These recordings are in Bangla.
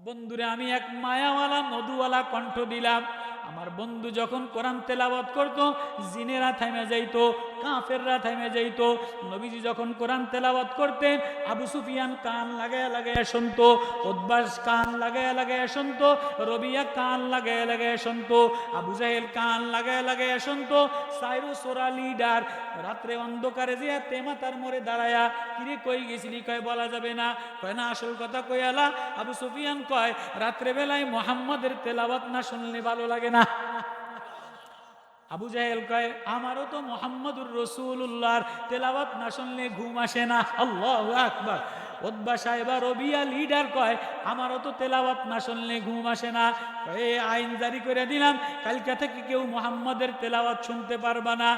বন্ধুরে আমি এক মায়াওয়ালা মধুওয়ালা কণ্ঠ দিলাম। আমার বন্ধু যখন কোরআন তেলাওয়াত করত, জিনেরা থামে যাইতো, কাফেররা থামে যাইতো। নবীজি যখন কোরআন তেলাওয়াত করতেন, আবু সুফিয়ান কান লাগায়া লাগায়া শুনতো, উদ্বাস কান লাগায়া লাগায়া শুনতো, রবিয়া কান লাগায়া লাগায়া শুনতো, আবু জাহেল কান লাগায়া লাগায়া শুনতো। সাইরুস ওরা লিডার রাত্রে অন্ধকারে যে তেমাতার মোড়ে দাঁড়ায়া, কিরে কই গেছিলি? কয় বলা যাবে না। কয় না, আসল কথা কই আলা। আবু সুফিয়ান কয় রাত্রে বেলায় মুহাম্মাদের তেলাওয়াত না শুনলে ভালো লাগে না। আবু জাহেল কয় আমারও তো মুহাম্মদুর রাসূলুল্লাহর তেলাওয়াত না শুনলে ঘুম আসে না। আল্লাহু আকবার। উতবা সাহেব রবিয়া লিডার কয় আমারও তো তেলাওয়াত না শুনলে ঘুম আসে না। এই আইন জারি করে দিলাম, কালকে থেকে কেউ মুহাম্মাদের তেলাওয়াত শুনতে পারবা না,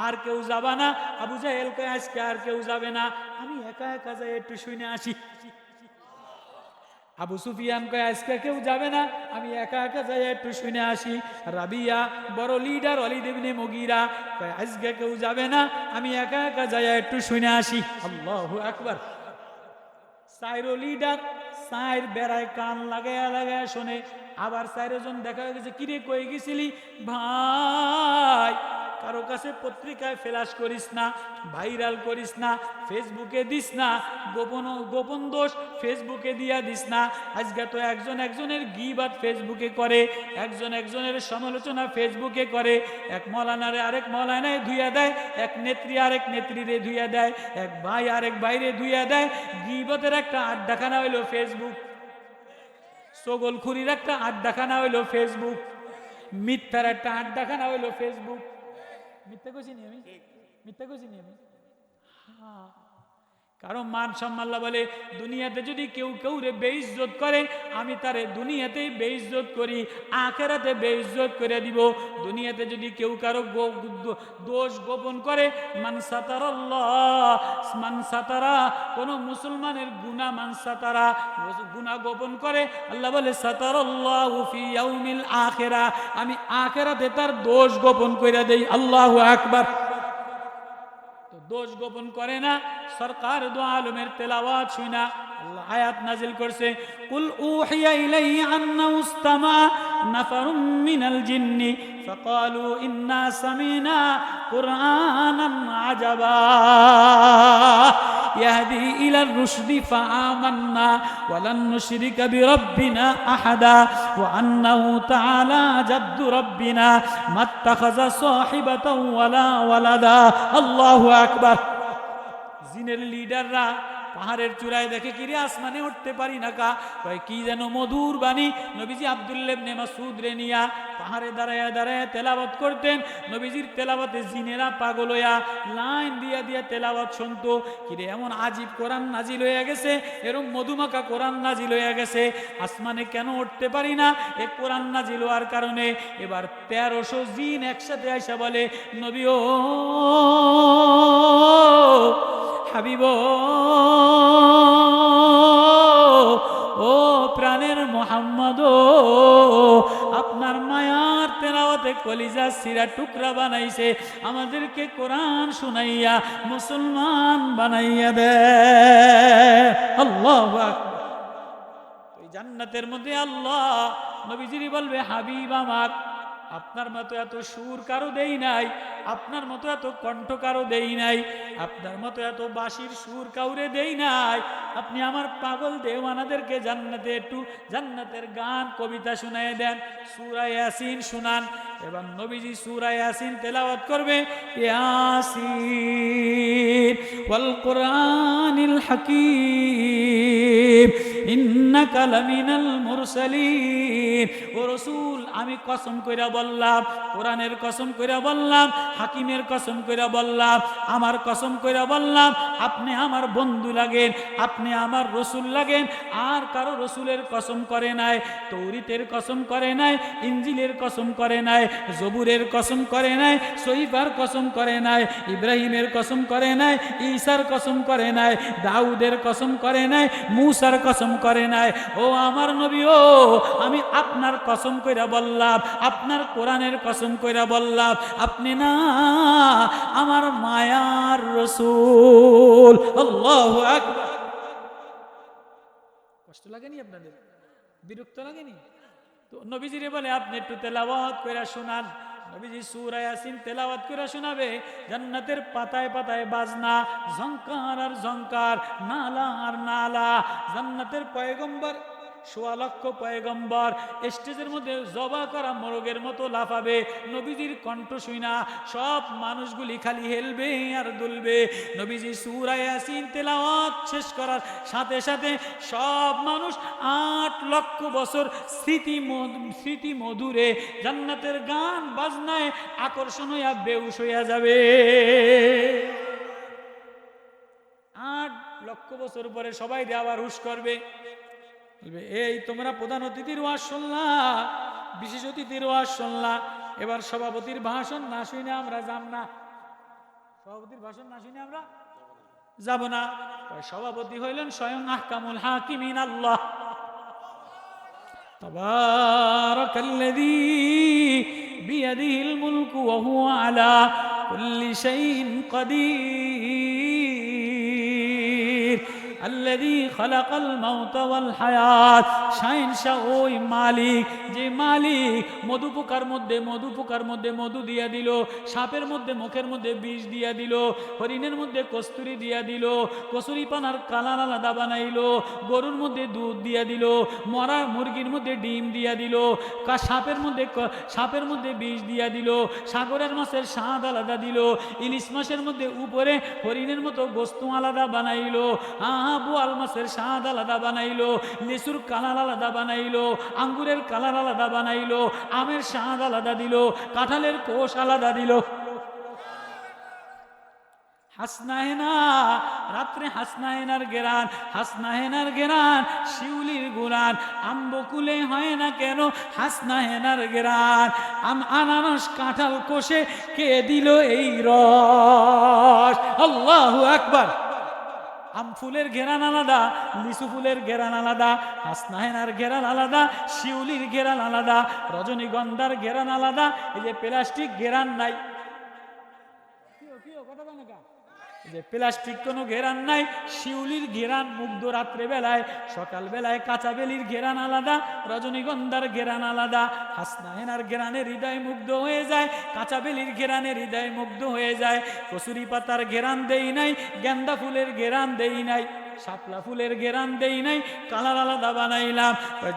আর কেউ যাবা না। আবু জাহেল কয় আজকে আর কেউ যাবে না, আমি একা একা যাই একটু শুনে আসি। আবু সুফিয়ান কয় আজকে কেউ যাবে না, আমি একা একা যাই একটু শুনে আসি। রাবিয়া বড় লিডার ওয়ালিদ ইবনে মুগীরা কয় আজকে কেউ যাবে না, আমি একা একা যাই একটু শুনে আসি। আল্লাহু আকবার। সাইরো লিডার সাইর বেড়ায় কান লাগায়া লাগায়া শোনে। আবার সাইরজন দেখা গেছে, কিরে কই গেছিলি? ভাই কারো কাছে পত্রিকায় ফ্ল্যাশ করিস না, ভাইরাল করিস না, ফেসবুকে দিস না, গোপন দোষ ফেসবুকে দিয়া দিস না। আজকে তো একজন একজনের গীবাত ফেসবুকে করে, একজন একজনের সমালোচনা ফেসবুকে করে। এক মৌলানারে আরেক মৌলানায় ধুইয়া দেয়, এক নেত্রী আরেক নেত্রীরে ধুইয়া দেয়, এক ভাই আরেক ভাইরে ধুইয়া দেয়। গীবতের একটা আড্ডাখানা হইল ফেসবুক, সগলখুরির একটা আড্ডাখানা হইল ফেসবুক, মিথ্যার একটা আড্ডাখানা হইল ফেসবুক। মিথ্যা কইছি নি আমি? মিথ্যা কইছি নি আমি? হ্যাঁ। কারণ মান সম্মান বলে, দুনিয়াতে যদি কেউ কেউ রে বেইজ্জত করে, আমি তারে দুনিয়াতেই বেইজ্জত করি, আখেরাতে বেইজ্জত করে দিব। দুনিয়াতে যদি কেউ কারো দোষ গোপন করে, মান সাতারা কোন মুসলমানের গুনাহ, মান সাতারা গুনাহ গোপন করে, আল্লাহ বলে সাতারাল্লাহু ফি ইয়াউমিল আখিরা, আমি আখেরাতে তার দোষ গোপন কইরা দেই। আল্লাহু আকবার। দোষ গোপন করে না। সরকার দু আলমের তেলাওয়াত শুনা আল্লাহ আয়াত নাজিল করছে, কুল উহিয়া ইলাইয়া আন্নাহু ইসতামা নাফারুম মিনাল জিন্নি ফাকালু ইন্না সামিনা কুরআনান আজাবা ইয়াহদি ইলার রুশদি ফাআমান্না ওয়ালান নুশরিকা বিরাব্বিনা আহাদা ওয়া আন্নাহু তাআলা জাদ্দু রাব্বিনা মাত্তাখাযা সাহিবাতাও ওয়ালা ওয়ালাদা। আল্লাহু আকবার। জিনের লিডাররা পাহাড়ের চূড়ায় দেখে, কিরে আসমানে উঠতে পারি না কা? কয় কি যেন মধুর বাণী। নবীজি আব্দুল্লাহ ইবনে মাসউদ রে নিয়া পাহাড়ে দাঁড়ায়া দাঁড়ায়া তেলাওয়াত করতেন। নবীজির তেলাওয়াতে জিনেরা পাগল হইয়া লাইন দিয়া দিয়া তেলাওয়াত শুনতো। কিরে এমন আজীব কোরআন নাজিল হইয়া গেছে, এরকম মধুমাখা কোরআন নাজিল হইয়া গেছে, আসমানে কেন উঠতে পারি না? এই কোরআন নাজিল হওয়ার কারণে এবার 1300 জিন একসাথে আইসা বলে, নবী ও হাবিব, ও প্রাণের মুহাম্মদ, আপনার মায়ার তেলাওয়াতে কলিজা সিরা টুকরা বানাইছে, আমাদেরকে কোরআন শুনাইয়া মুসলমান বানাইয়া দে। আল্লাহু আকবার। এই জান্নাতের মধ্যে আল্লাহ নবীজি বলবে, হাবিব আমার, আপনার মতো এত সুর কারো দেই নাই, আপনার মতো এত কণ্ঠ কারো দেই নাই, আপনার মতো এত বাঁশির সুর কাউরে দেই নাই। আপনি আমার পাগল দেওয়ানাদেরকে জান্নাতে একটু জান্নাতের গান কবিতা শুনায় দেন, সূরা ইয়াসিন শুনান। এবার নবীজি সূরা ইয়াসিন তেলাওয়াত করবে, ইয়াসিন ওয়াল কুরআনিল হাকীম ইন্নাকা লামিনাল মুরসালিন। ও রাসূল, আমি কসম কইরা বললাম, কোরআনের কসম কইরা বললাম, হাকিমের কসম কইরা বললাম, আমার কসম কইরা বললাম, আপনি আমার বন্ধু লাগেন, আপনি আমার রসুল লাগেন। আর কারো রসুলের কসম করে নাই, তৌরিতের কসম করে নাই, ইনজিলের কসম করে নাই, জবুরের কসম করে নাই, সহিফার কসম করে নাই, ইব্রাহিমের কসম করে নাই, ঈসার কসম করে নাই, দাউদের কসম করে নাই, মূসার কসম করে নাই। ও আমার নবী, ও আমি আপনার কসম কইরা বললাম, আপনার কোরআনের কসম কইরা বললাম, আপনি না আমার মায়ার রাসূল। আল্লাহু আকবার। কষ্ট লাগেনি আপনাদের? বিরক্ত লাগেনি? তো নবীজিরে বলে আপনি একটু তেলাওয়াত করে শোনান। নবীজি সূরা ইয়াসিন তেলাওয়াত করে শোনাবে। জান্নাতের পাতায় পাতায় বাজনা, ঝংকার আর ঝংকার, নালা আর নালা। জান্নাতের পয়গম্বর, ১৬ লক্ষ পয়গম্বর স্টেজের মধ্যে জবা করা মোরগের মতো লাফাবে। নবীজির কণ্ঠ শুনা সব মানুষগুলি খালি হেলবে আর দুলবে। নবীজি সূরা ইয়াসিন তেলাওয়াত শেষ করার সাথে সাথে সব মানুষ ৮ লক্ষ বছর স্মৃতি মধুরে জান্নাতের গান বাজনায় আকর্ষণ হইয়া বেহুশ হইয়া যাবে। ৮ লক্ষ বছর পরে সবাই আবার হুশ করবে। এই তোমরা প্রধান অতিথির ওয়াজ শুনলা, বিশেষ অতিথির ওয়াজ শুনলা, এবার সভাপতির ভাষণ না শুনে আমরা যাব না। সভাপতির ভাষণ না শুনে আমরা যাব না। সভাপতি হইলেন স্বয়ং আহকামুল হাকিমিন আল্লাহ। তাবারাকাল্লাযী বিয়াদিহিল মুলকু ওয়া হুয়া আলা কুল্লি শাইইন কাদির আল্লাযী খালাকাল মাউতা ওয়াল হায়াত। শাহিনশাহ ওই মালিক, যে মালিক মধুপোকার মধ্যে মধু দিয়া দিল, সাপের মধ্যে মুখের মধ্যে বিষ দিয়া দিল, হরিণের মধ্যে কস্তুরি দিয়া দিল, কসুরি পানার কালার আলাদা বানাইলো, গরুর মধ্যে দুধ দিয়া দিল, মরা মুরগির মধ্যে ডিম দিয়া দিল, সাপের মধ্যে বিষ দিয়া দিল, সাগরের মাছের স্বাদ আলাদা দিল, ইলিশ মাছের মধ্যে উপরে হরিণের মতো গোস্ত আলাদা বানাইলো, বোয়াল মাছের স্বাদ আলাদা বানাইলো, লিচুর কালার আলাদা বানাইলো, আঙ্গুরের কালার আলাদা বানাইলো, আমের স্বাদ আলাদা দিল, কাঁঠালের কোষ আলাদা দিল। হাসনাহেনা রাত্রে হাসনাহেনার গেরান, হাসনাহেনার গেরান শিউলির গুরান, আম্বকুলে হয় না কেন হাসনাহেনার গেরান, আনারস কাঁঠাল কোষে কে দিল এই রস। আল্লাহু আকবার। আম ফুলের ঘেরান আলাদা, লিচু ফুলের ঘেরান আলাদা, হাসনাহেনার ঘেরান আলাদা, শিউলির ঘেরান আলাদা, রজনীগন্ধার ঘেরান আলাদা। এই যে প্লাস্টিক ঘেরান নাই, যে প্লাস্টিক কোনো ঘেরান নাই, শিউলির ঘেরান মুগ্ধ রাত্রে বেলায়, সকাল বেলায় কাঁচা বেলির ঘেরান আলাদা, রজনীগন্ধার ঘেরান আলাদা, হাসনাহেনার ঘেরানে হৃদয় মুগ্ধ হয়ে যায়, কাঁচা বেলির ঘেরানে হৃদয় মুগ্ধ হয়ে যায়। কসুরি পাতার ঘেরান দেই নাই, গেন্দা ফুলের ঘেরান দেই নাই, শাপলা ফুলের ঘেরান দেই নাই, কালার আলাদা বানাইলাম।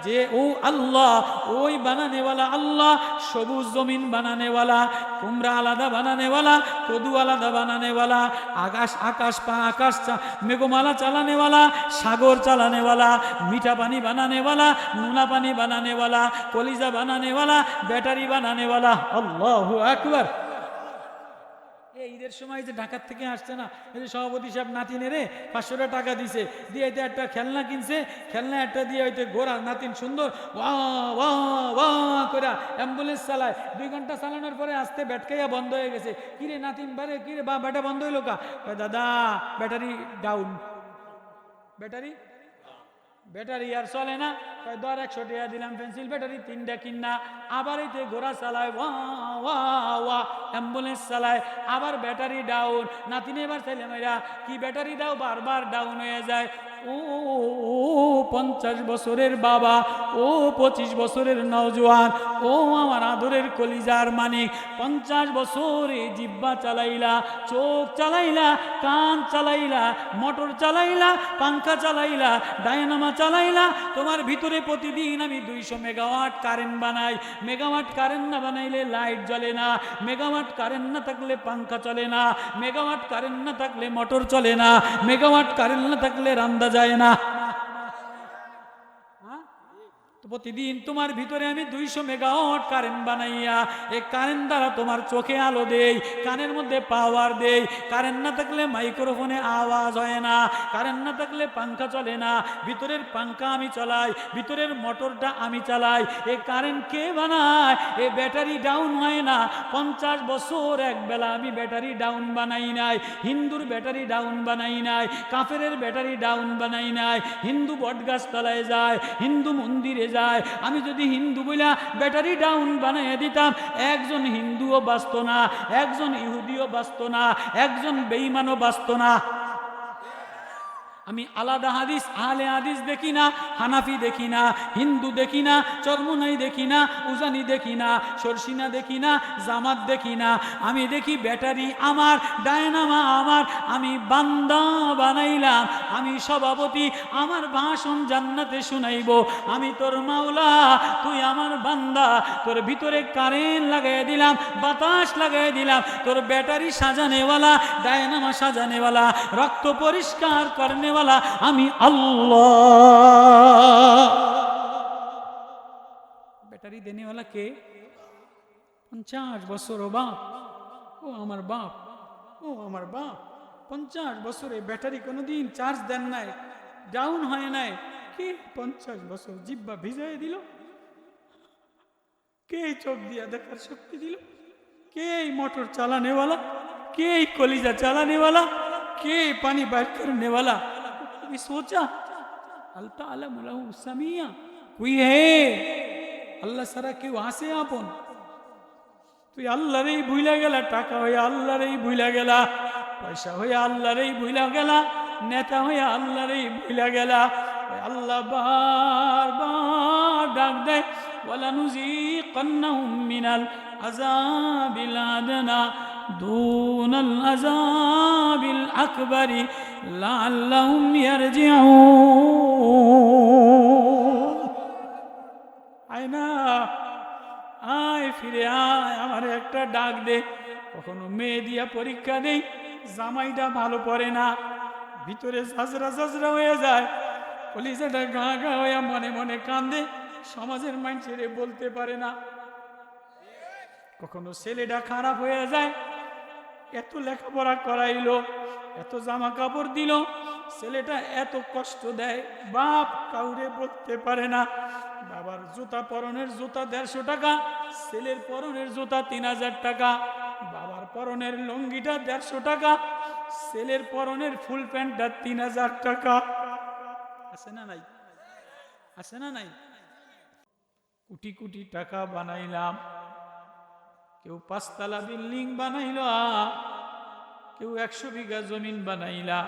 যে ও আল্লাহ, ওই বানানেওয়ালা আল্লাহ, সবুজ জমিন বানানেওয়ালা, কুমড়া আলাদা বানানেওয়ালা, কদু আলাদা বানানেওয়ালা, আকাশ মেঘমালা চালানেওয়ালা, সাগর চালানেওয়ালা, মিঠা পানি বানানেওয়ালা, নুনা পানি বানানেওয়ালা, কলিজা বানানেওয়ালা, ব্যাটারি বানানেওয়ালা। আল্লাহু আকবার। ঈদের সময় যে ঢাকার থেকে আসছে না, এই যে সভাপতি সাহেব নাতিনে রে 500 টাকা দিছে, দিয়ে একটা খেলনা কিনছে, খেলনা একটা দিয়ে হইতে ঘোড়া নাতিন সুন্দর ওয়া ওয়া ওয়া করে অ্যাম্বুলেন্স চালায়। 2 ঘন্টা চালানোর পরে আসতে ব্যাটকাইয়া বন্ধ হয়ে গেছে। কিরে নাতিন বারে কিরে বা ব্যাটা বন্ধ হইলো কা? দাদা ব্যাটারি ডাউন, ব্যাটারি আর চলে না। 100 টাকা দিলাম পেন্সিল ব্যাটারি 3টা কিনা, আবার এতে ঘোড়া চালায়, ওয়া ওয়া ওয়া অ্যাম্বুলেন্স চালায়, আবার ব্যাটারি ডাউন। নাতিনে এবার চাইলে মেয়েরা কি ব্যাটারি দাও, বারবার ডাউন হয়ে যায়। ও 50 বছরের বাবা, ও 25 বছরের নওজোয়ান, ও আমার আদরের কলিজার মানিক, 50 বছরে জিব্বা চালাইলা, চোখ চালাইলা, কান চালাইলা, মোটর চালাইলা, পাঙ্খা চালাইলা, ডায়নামা চালাইলা। তোমার ভিতরে প্রতিদিন আমি 200 মেগাওয়াট কারেন্ট বানাই। মেগাওয়াট কারেন্ট না বানাইলে লাইট জ্বলে না, মেগাওয়াট কারেন্ট না থাকলে পাঙ্খা চলে না, মেগাওয়াট কারেন্ট না থাকলে মোটর চলে না, মেগাওয়াট কারেন্ট না থাকলে রান্না যায় না। প্রতিদিন তোমার ভিতরে আমি 200 মেগাওয়াট কারেন্ট বানাইয়া, এই কারেন্ট দ্বারা তোমার চোখে আলো দেই, কানের মধ্যে পাওয়ার দেই। কারেন্ট না থাকলে মাইক্রোফোনে আওয়াজ হয় না, কারেন্ট না থাকলে পাঙ্খা চলে না। ভিতরের পাঙ্খা আমি চালাই, ভিতরের মোটরটা আমি চালাই। এই কারেন্ট কে বানায়? এই ব্যাটারি ডাউন হয় না। 50 বছর একবেলা আমি ব্যাটারি ডাউন বানাই নাই, হিন্দুর ব্যাটারি ডাউন বানাই নাই, কাফেরের ব্যাটারি ডাউন বানাই নাই। হিন্দু বটগাছ তলায় যায়, হিন্দু মন্দিরে যায়। আমি যদি হিন্দু বইলা ব্যাটারি ডাউন বানিয়ে দিতাম, একজন হিন্দুও বাঁচত না, একজন ইহুদিও বাঁচত না, একজন বেঈমানও বাঁচত না। আমি আলাদা হাদিস আহলে হাদিস দেখি না, হানাফি দেখি না, হিন্দু দেখি না, চরমুনাই দেখি না, উজানি দেখি না, সরসিনা দেখি না, জামাত দেখি না। আমি দেখি ব্যাটারি আমার, ডায়নামা আমার, আমি বান্দা বানাইলাম, আমি সভাপতি, আমার ভাষণ জান্নাতে শুনাইব। আমি তোর মাওলা, তুই আমার বান্দা, তোর ভিতরে কারেন্ট লাগাই দিলাম, বাতাস লাগাই দিলাম, তোর ব্যাটারি সাজানেওয়ালা, ডায়নামা সাজানেওয়ালা, রক্ত পরিষ্কার করনেওয়ালা আমি আল্লাহ। ব্যাটারি দেনেওয়ালা কে? 50 বছর। ও বাপ, ও আমার বাপ, ও আমার বাপ, 50 বছরে ব্যাটারি কোনোদিন চার্জ দেন নাই, ডাউন হয় নাই। কে 50 বছর জিব্বা ভিজাই দিল? কে চোখ দিয়া দেখার শক্তি দিল? কে মোটর চালানেওয়ালা? কে কলিজা চালানেওয়ালা? কে পানি বাইর करनेवाला? कभी सोचा? अल्ता अलमु समिया कोई है? আল্লাহ সারা কেউ আসে আপন? তুই আল্লাহরই ভুইলা গেলা, টাকা হইয়া আল্লাহরই ভুইলা গেলা, পয়সা হইয়া আল্লাহরই ভুইলা গেলা, নেতা হইয়া আল্লাহরই ভুইলা গেলা। আল্লাহ বারবার ডাক দেয়, ওয়ালা নুযিকান্নাহুম মিনাল আযাবিল আদনা দুনাল আযাবিল আকবারি লাআল্লাহুম ইয়ারজিউন। আয়না আয়, ফিরে আয়, আমার একটা ডাক দে। কখনো মেয়ে দিয়া পরীক্ষা দেই, জামাইটা ভালো পড়ে না, ভিতরে ঝাঁঝরা ঝাঁঝরা হয়ে যায়, কলিজাটা গা গা হইয়া মনে মনে কান্দে, সমাজের মানুষেরে বলতে পারে না। কখনো ছেলেটা খারাপ হয়ে যায়, এত লেখাপড়া করাইলো, এত জামা কাপড় দিল, ছেলেটা এত কষ্ট দেয়, বাপ কাউরে বলতে পারে না। বাবার জুতা, পরনের জুতা 150 টাকা, ছেলের পরনের জুতা 3000 টাকা, বাবার পরনের লুঙ্গিটা 150 টাকা, ছেলের পরনের ফুল প্যান্টটা 3000 টাকা। আছে না নাই? আছে না নাই? কোটি কোটি টাকা বানাইলাম, কেউ 5 তলা বিল্ডিং বানাইলা, কেউ 100 বিঘা জমিন বানাইলা,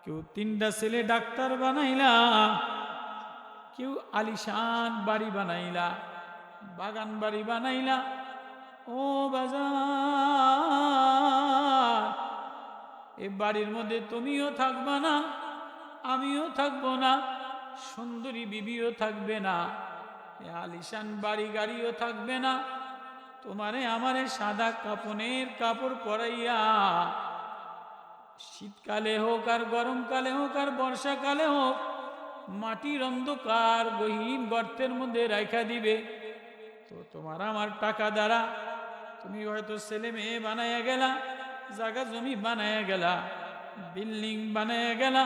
কেউ 3টা ছেলে ডাক্তার বানাইলা, কেউ আলিশান বাড়ি বানাইলা, বাগান বাড়ি বানাইলা। ও বাজার, এ বাড়ির মধ্যে তুমিও থাকবা না, আমিও থাকবো না, সুন্দরী বিবিও থাকবে না, আলিশান বাড়ি গাড়িও থাকবে না। তোমারে আমারে সাদা কাপনের কাপড় পরাইয়া, শীতকালে হোক আর গরমকালে হোক আর বর্ষাকালে হোক, মাটির অন্ধকার গহীন গর্তের মধ্যে রাখা দিবে। তো তোমার আমার টাকা দ্বারা তুমি হয়তো ছেলে মেয়ে বানাইয়া গেলা, জায়গা জমি বানাইয়া গেলা, বিল্ডিং বানাইয়া গেলা,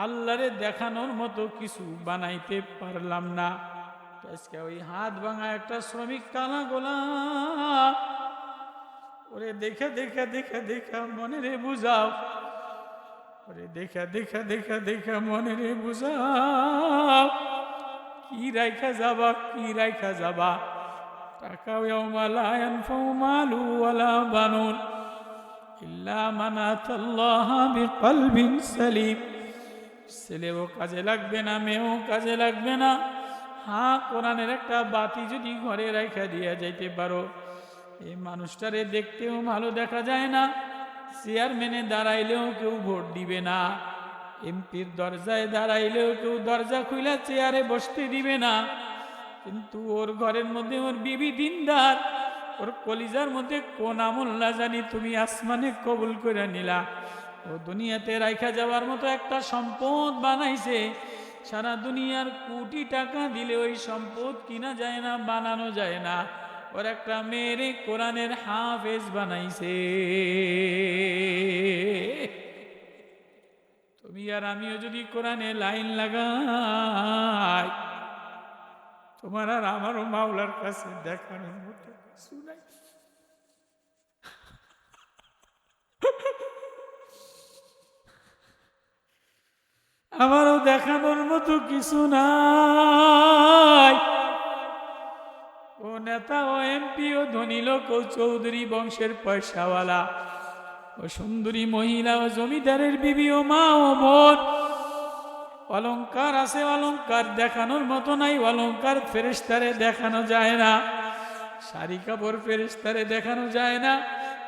আল্লাহরে দেখানোর মতো কিছু বানাইতে পারলাম না। আজকে ওই হাত ভাঙা একটা শ্রমিক কানা গোলা, ওরে দেখা দেখা দেখা দেখা মনে রে বুঝাও, ওরে দেখা দেখা দেখা দেখা মনে রে বুঝাও, কি রাইখা যাবা, কি রাইখা যাবা। টাকা ইয়াউমা লা ইয়ানফাউ মালু ওয়ালা বানুন ইল্লা মান আতাল্লাহা বিকলবিন সালিম। ছেলেও কাজে লাগবে না, মেয়েও কাজে লাগবে না। হ্যাঁ, কোরআনের একটা বাতি যদি ঘরে রাইখা দিয়া যাইতে পারো, এই মানুষটারে দেখতেও ভালো দেখা যায় না, চেয়ারম্যানে দাঁড়াইলেও কেউ ভোট দিবে না, এমপির দরজায় দাঁড়াইলেও কেউ দরজা খুইলা চেয়ারে বসতে দিবে না। কিন্তু ওর ঘরের মধ্যে ওর বিবি দিনদার, ওর কলিজার মধ্যে কোন আমল না জানি তুমি আসমানে কবুল করে নিলা। ও দুনিয়াতে রাইখা যাওয়ার মতো একটা সম্পদ বানাইছে, সারা দুনিয়ার কোটি টাকা দিলে ওই সম্পদ কিনা যায় না, বানানো যায় না। ওর একটা মেয়েরে কোরআনের হাফেজ বানাইছে। তুমি আর আমিও যদি কোরআনে লাইন লাগাই, তোমার আর আমারও মাওলার কাছে দেখানোর মতো কিছু নাই। আমারও দেখানোর মতো কিছু নাই। ও নেতা, ও এমপি, ও ধনী লোক, ও চৌধুরী বংশের পয়সাওয়ালা, ও সুন্দরী মহিলা, ও জমিদারের বিবি, ও মা, ও বোন, অলংকার আছে, অলংকার দেখানোর মতো নাই। অলংকার ফেরেশতারে দেখানো যায় না, শাড়ি কাপড় ফেরেশতারে দেখানো যায় না,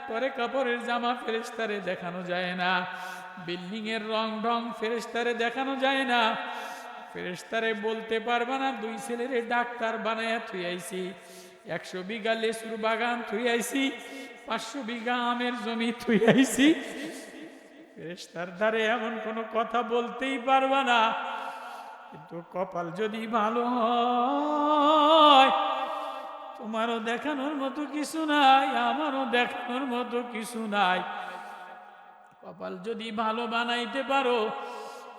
পরে কাপড়ের জামা ফেরেশতারে দেখানো যায় না, বিল্ডিং এর রং ঢং ফেরেশতারে দেখানো যায় না। ফেরেশতারে বলতে পারবা না দুই ছেলেরে ডাক্তার বানায়া থুই আইছি, 100 বিঘা লেসুর বাগান থুই আইছি, 500 বিঘা আমের জমি থুই আইছি। ফেরেশতার দ্বারে এমন কোনো কথা বলতেই পারবা না। কিন্তু কপাল যদি ভালো হয়, তোমারও দেখানোর মতো কিছু নাই, আমারও দেখানোর মতো কিছু নাই। কপাল যদি ভালো বানাইতে পারো,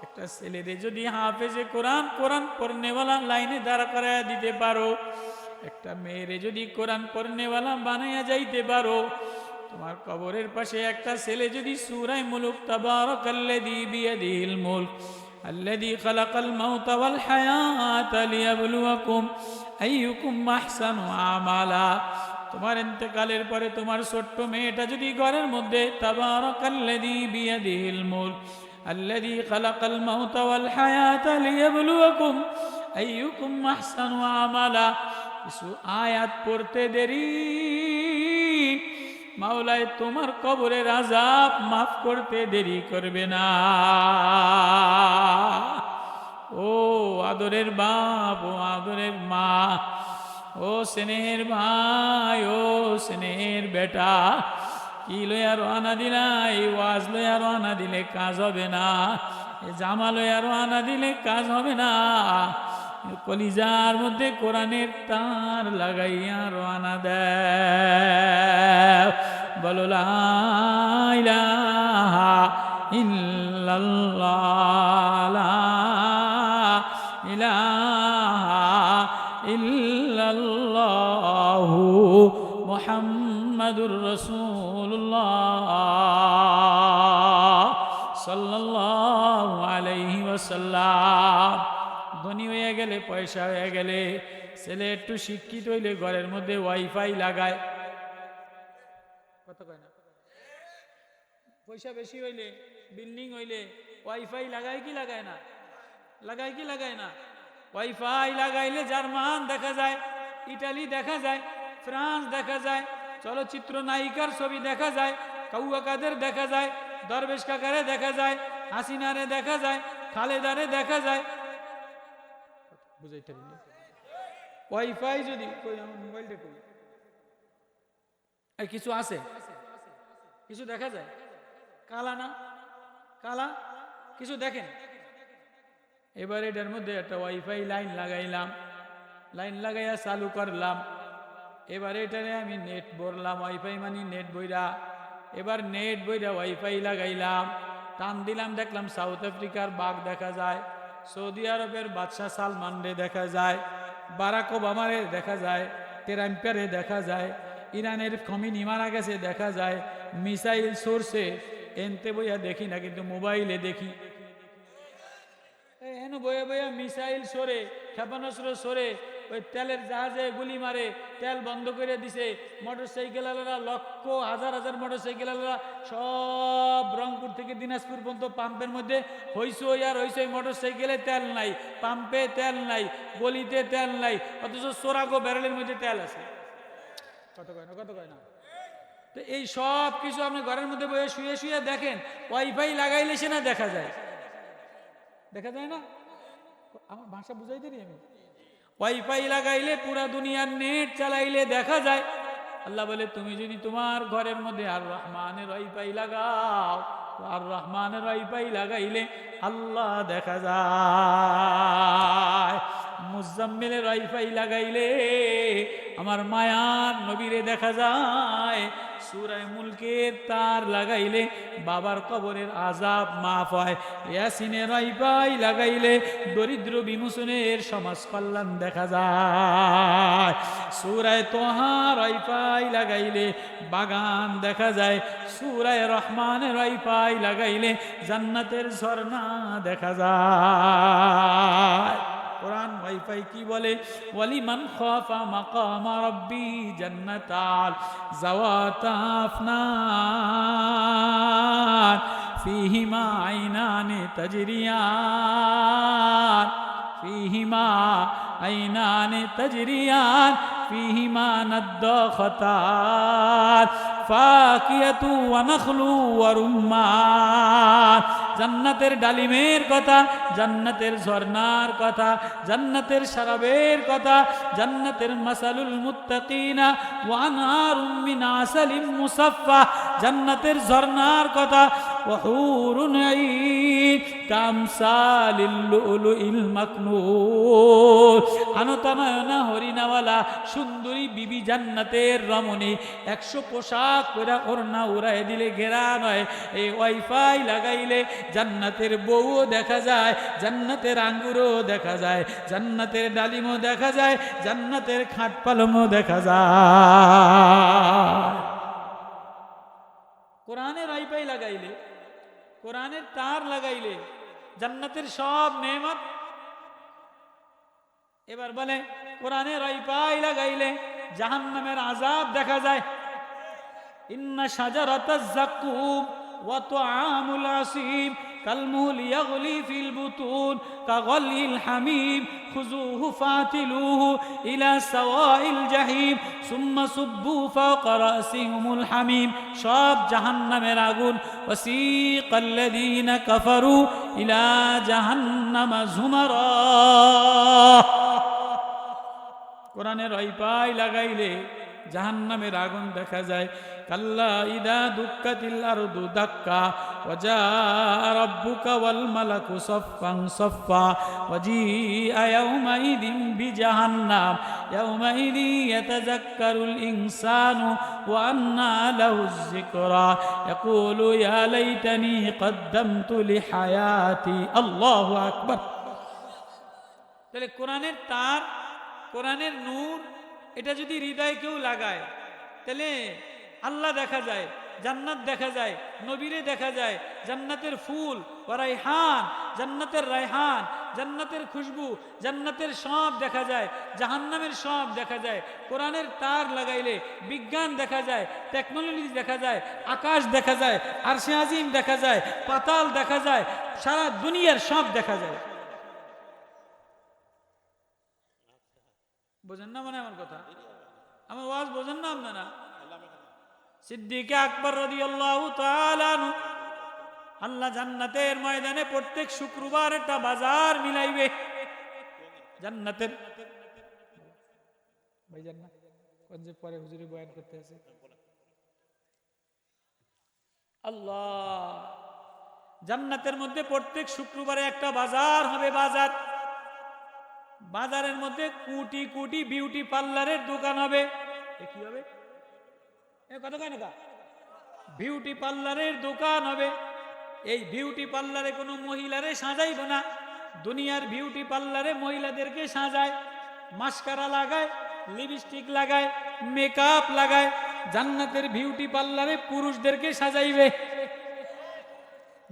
একটা ছেলেরে যদি হাফেজে কোরআন, কোরআন পড়নেওয়ালা লাইনে দাঁড়া করাইয়া দিতে পারো, একটা মেয়েরে যদি কোরআন পড়নেওয়ালা বানাইয়া যাইতে পারো, তোমার কবরের পাশে একটা ছেলে যদি সূরা মুলক তাবারাকাল্লাযী বিয়াদিহিল মুলক আল্লাযী খালাকাল মাউতা ওয়াল হায়াতা লিয়াবলুয়াকুম আইয়ুকুম আহসানু আমালা, তোমার ইন্তেকালের পরে তোমার ছোট্ট মেয়েটা যদি ঘরের মধ্যে তাবারাকাল্লাযী বিয়াদিহিল মুলক আল্লাযী খালাকাল মাউতা ওয়াল হায়াতা লিয়াবলুয়াকুম আইয়ুকুম আহসানু আমালা, কিছু আয়াত পড়তে দেরি, মাওলায় তোমার কবরের আযাব মাফ করতে দেরি করবে না। ও আদরের বাপ, ও আদরের মা, ও স্নেহের ভাই, ও স্নেহের বেটা, কি লইয়া রওনা দিলা? এই ওয়াজ লইয়া রওনা দিলে কাজ হবে না, এই জামা লইয়া রওনা দিলে কাজ হবে না। কলিজার মধ্যে কোরআনের তার লাগাইয়া রওনা দেও, বলো লা ইলাহা ইল্লাল্লাহ, লা ইলাহা ইল্লাল্লাহু মুহাম্মাদুর রাসূলুল্লাহ সাল্লাল্লাহু আলাইহি ওয়াসাল্লাম। ধনী হয়ে গেলে, পয়সা হয়ে গেলে, ছেলে একটু শিক্ষিত হইলে ঘরের মধ্যে ওয়াইফাই লাগায়, কত কয় না? পয়সা বেশি হইলে, বিল্ডিং হইলে ওয়াইফাই লাগায় কি লাগায় না? লাগায় কি লাগায় না? ওয়াইফাই লাগাইলে জার্মান দেখা যায়, ইটালি দেখা যায়, ফ্রান্স দেখা যায়, চলচ্চিত্র নায়িকার ছবি দেখা যায়, কাউয়া কাদের দেখা যায়, দরবেশ কাকারে দেখা যায়, হাসিনারে দেখা যায়, খালেদারে দেখা যায়। বুঝাইতে পারি ওয়াইফাই যদি মোবাইলটা করি কিছু আছে, কিছু দেখা যায়, কালা না কালা কিছু দেখেন। এবার এটার মধ্যে একটা ওয়াইফাই লাইন লাগাইলাম, লাইন লাগাইয়া চালু করলাম, এবার এটারে আমি নেট ভরলাম, ওয়াইফাই মানে নেট বইরা, এবার নেট বইরা ওয়াইফাই লাগাইলাম, টান দিলাম, দেখলাম সাউথ আফ্রিকার বাঘ দেখা যায়, সৌদি আরবের বাদশাহ সালমানরে দেখা যায়, বারাক ওবামারে দেখা যায়, ট্রাম্পেরে দেখা যায়, ইরানের খমিনি মারা গেছে দেখা যায়, মিসাইল সোর্সে এনতে বইয়া দেখি না, কিন্তু মোবাইলে দেখি। এন বইয়া বইয়া মিসাইল সরে, ক্ষেপণাস্ত্র সরে, ওই তেলের জাহাজে গুলি মারে, তেল বন্ধ করে দিছে, মোটরসাইকেল আলারা লক্ষ হাজার হাজার মোটরসাইকেল আলারা সব রংপুর থেকে দিনাজপুর পর্যন্ত পাম্পের মধ্যে হইসই আর হইসই, মোটরসাইকেলে তেল নাই, পাম্পে তেল নাই, গলিতে তেল নাই, অথচ সোরাগো ব্যারেলের মধ্যে তেল আছে। কত কয় না, কত কয় না? তো এই সব কিছু আপনি ঘরের মধ্যে বসে শুয়ে শুয়ে দেখেন, ওয়াইফাই লাগাইলে সে না দেখা যায়, দেখা যায় না? আমার ভাষা বুঝাই দিই আমি। ওয়াইফাই লাগাইলে পুরা দুনিয়ার নেট চালাইলে দেখা যায়। আল্লাহ বলে তুমি যদি তোমার ঘরের মধ্যে আর রহমানের ওয়াইফাই লাগাও, আর রহমানের ওয়াইফাই লাগাইলে আল্লাহ দেখা যায়। মুজাম্মিলের ওয়াইফাই লাগাইলে আমার মায়ার নবীরে দেখা যায়। সূরা মুলকের তার লাগাইলে বাবার কবরের আযাব মাফ হয়। ইয়াসিনের ওয়াইফাই লাগাইলে দরিদ্র বিমোচনের সমাজ কল্যাণ দেখা যায়। সূরা তোহার ওয়াইফাই লাগাইলে বাগান দেখা যায়। সূরা রহমানের ওয়াইফাই লাগাইলে জান্নাতের ঝর্ণা দেখা যায়। কোরআন ওয়াইফাই কি বলে? ওয়ালিমান খাফা মাকামা রাব্বি জান্নাতান যাওয়াতা আফনান ফীহিমা আইনানি তাজরিয়ান ফীহিমা আইনানি তাজরিয়ান ফীহিমা নাদ্দাখাতান ফাকিয়াতু ওয়া নাখলু ওয়া রুম্মান। জান্নাতের ডালিমের কথা, জান্নাতের ঝর্ণার কথা, জান্নাতের শরাবের কথা, জান্নাতের মাসালুল মুত্তাকিনা ওয়া আনহারুম মিন আসালিম মুসাফফা, জান্নাতের ঝর্ণার কথা, ওয়া হুরুন আইন কামসালিল লুলুইল মাকনুন। আনতানয়না হরিণাওয়ালা সুন্দরী বিবি জান্নাতের রমণী, 100 পোশাক পরা ওড়না উড়াই দিলে ঘেরা নয়, এই ওয়াইফাই লাগাইলে জান্নাতের বউও দেখা যায়, জান্নাতের আঙ্গুরও দেখা যায়, জান্নাতের ডালিমও দেখা যায়, জান্নাতের খাট পালংও দেখা যায়। কোরআনের ওয়াইফাই লাগাইলে, কোরআনের তার লাগাইলে জান্নাতের সব নেয়ামত। এবার বলে কোরআনের ওয়াইফাই লাগাইলে জাহান্নামের আযাব দেখা যায়। ইন্না শাজারাতাজ যাকুম ওয়া তুআমুল আসিম কালমুল ইয়াগলি ফিল বুতুন কাগলিল হামিম খুযুহু ফাতিলুহু ইলা সাওয়াইল জাহিম সুম্মা সুব্বু ফাওকা রাসিহিমুল হামিম। সব জাহান্নামের আগুন। ওয়াসিকাল্লাযীনা কাফারু ইলা জাহান্নামা যুমারা। কোরআনের ওয়াইফাই লাগাইলে জাহান্নামের আগুন দেখা যায়। কাল্লা ইদা দুক্কাতিল আরদু দাক্কা ওয়া জাআ রাব্বুকা ওয়াল মালাকু সাফফান সাফফা ওয়া জিআ ইয়াওমাইদিন বিজাহান্নাম ইয়াওমাইদি ইয়াতাযাক্কারুল ইনসানু ওয়া আন্না লাহুয যিকরা ইয়াকুলু ইয়া লাইতানি কদ্দামতু লিহায়াতি। আল্লাহু আকবার। তাহলে কোরআনের তার, কোরআনের নূর, এটা যদি হৃদয়ে কেউ লাগায় তাহলে আল্লাহ দেখা যায়, জান্নাত দেখা যায়, নবীরে দেখা যায়, জান্নাতের ফুল ওয়া রায়হান, জান্নাতের রায়হান, জান্নাতের খুশবু, জান্নাতের সব দেখা যায়, জাহান্নামের সব দেখা যায়। কোরআনের তার লাগাইলে বিজ্ঞান দেখা যায়, টেকনোলজি দেখা যায়, আকাশ দেখা যায়, আরশে আজিম দেখা যায়, পাতাল দেখা যায়, সারা দুনিয়ার সব দেখা যায়। বোঝেন না মানে আমার কথা? আমার ওয়াজ বোঝেন না আপনারা? সিদ্দিক আকবর রাদিয়াল্লাহু তাআলা আনহু, আল্লাহ জান্নাতের ময়দানে প্রত্যেক শুক্রবার একটা বাজার মিলাইবে। জান্নাতের ভাইজান না কোন যে পরে হুজুরি বয়ান করতে আছে। আল্লাহ, জান্নাতের মধ্যে প্রত্যেক শুক্রবারে একটা বাজার হবে। বাজার, বাজারের মধ্যে কোটি কোটি বিউটি পার্লারের দোকান হবে। কি হবে? কত কেন বিউটি পার্লারের দোকান হবে। এই বিউটি পার্লারে কোনো মহিলারে সাজাইব না। দুনিয়ার বিউটি পার্লারে মহিলাদেরকে সাজায়, মাস্কারা লাগায়, লিপস্টিক লাগায়, মেকআপ লাগায়। জান্নাতের বিউটি পার্লারে পুরুষদেরকে সাজাইবে।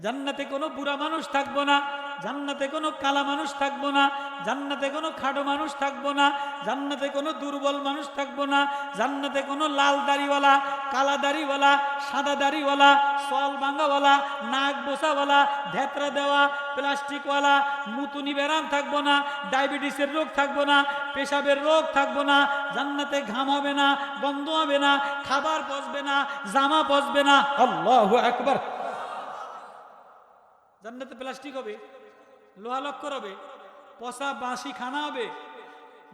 জান্নাতে কোনো বুড়া মানুষ থাকবো না, জান্নাতে কোনো কালা মানুষ থাকবো না, জান্নাতে কোনো খাটো মানুষ থাকবো না, জান্নাতে কোনো দুর্বল মানুষ থাকবো না, জান্নাতে কোনো লাল দাড়িওয়ালা, কালা দাড়িওয়ালা, সাদা দাড়িওয়ালা, সল ভাঙাওয়ালা, নাক বোসাওয়ালা, ধেতরা দেওয়া, প্লাস্টিকওয়ালা, মুতুনি বেরাম থাকবো না, ডায়াবেটিসের রোগ থাকবো না, পেশাবের রোগ থাকবো না। জান্নাতে ঘাম হবে না, গন্ধ হবে না, খাবার পচবে না, জামা পচবে না। আল্লাহু আকবার। জান্নাতে প্লাস্টিক হবে, লোহা লক্কর হবে, পচা বাঁশি খানা হবে।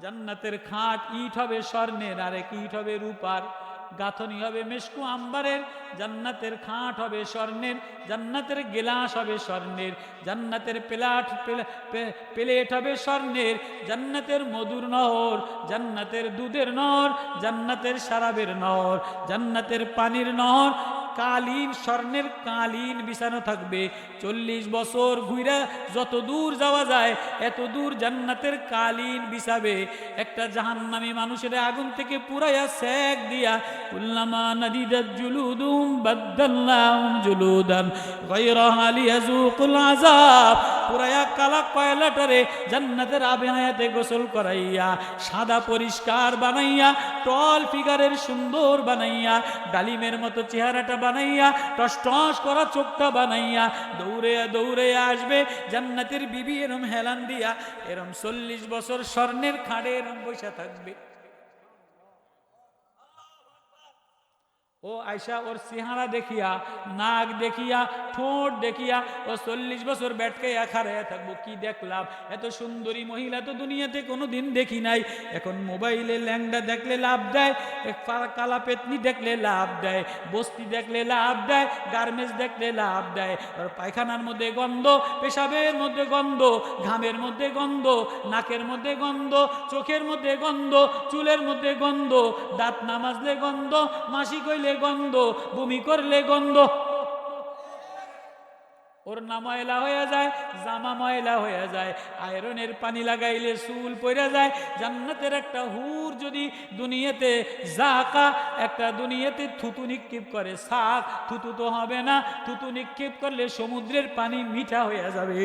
জান্নাতের খাট ইট হবে স্বর্ণের, আর এক ইট হবে রূপার, গাঁথনি হবে মেশকু আম্বারের। জান্নাতের খাট হবে স্বর্ণের, জান্নাতের গিলাস হবে স্বর্ণের, জান্নাতের প্লেট হবে স্বর্ণের, জান্নাতের মধুর নহর, জান্নাতের দুধের নহর, জান্নাতের শরাবের নহর, জান্নাতের পানির নহর। কালীন, স্বর্ণের কালীন বিছানো থাকবে। 40 বছর ঘুরা যত দূর যাওয়া যায় এত দূর জান্নাতের কালীন বিছাবে। একটা জাহান্নামী মানুষের আগুন থেকে পুরাইয়া সেক দিয়া, কুল্লামা নাদিদাত জুলুদুম বাদদালনাহুম জুলুদান গায়রাহা লিয়াযুকুল আযাব। পুরায়া কালা কয়লাটারে জান্নাতের আবহাওয়াতে গোসল করাইয়া সাদা পরিষ্কার বানাইয়া টল ফিগারের সুন্দর বানাইয়া ডালিমের মতো চেহারাটা বানাইয়া টস টস করা চোখটা বানাইয়া দৌড়ে দৌড়ে আসবে জান্নাতের বিবি এরম হেলান দিয়া এরম 40 বছর স্বর্ণের খাড়ে এরম বসে থাকবে। ও আয়সা ওর চেহারা দেখিয়া, নাক দেখিয়া, ঠোঁট দেখিয়া ও 40 বছর ব্যাটকাইয়া খাড়াইয়া থাকবো। কি দেখলাম, এত সুন্দরী মহিলা তো দুনিয়াতে কোনোদিন দেখি নাই। এখন মোবাইলে ল্যাংডা দেখলে লাভ দেয়, কালা পেতনি দেখলে লাভ দেয়, বস্তি দেখলে লাভ দেয়, গার্মেন্টস দেখলে লাভ দেয়। আর পায়খানার মধ্যে গন্ধ, পেশাবের মধ্যে গন্ধ, ঘামের মধ্যে গন্ধ, নাকের মধ্যে গন্ধ, চোখের মধ্যে গন্ধ, চুলের মধ্যে গন্ধ, দাঁত না মাজলে গন্ধ, মাসিক হইলে গন্ধ, বমি করলে গন্ধ। ওর না ময়লা হয়ে যায়, জামা ময়লা হয়ে যায়, আয়রনের পানি লাগাইলে চুল পড়ে যায়। জান্নাতের একটা হুর যদি দুনিয়াতে জাকা একটা দুনিয়াতে থুতু নিক্ষেপ করে, শাক থুতু তো হবে না, থুতু নিক্ষেপ করলে সমুদ্রের পানি মিঠা হয়ে যাবে।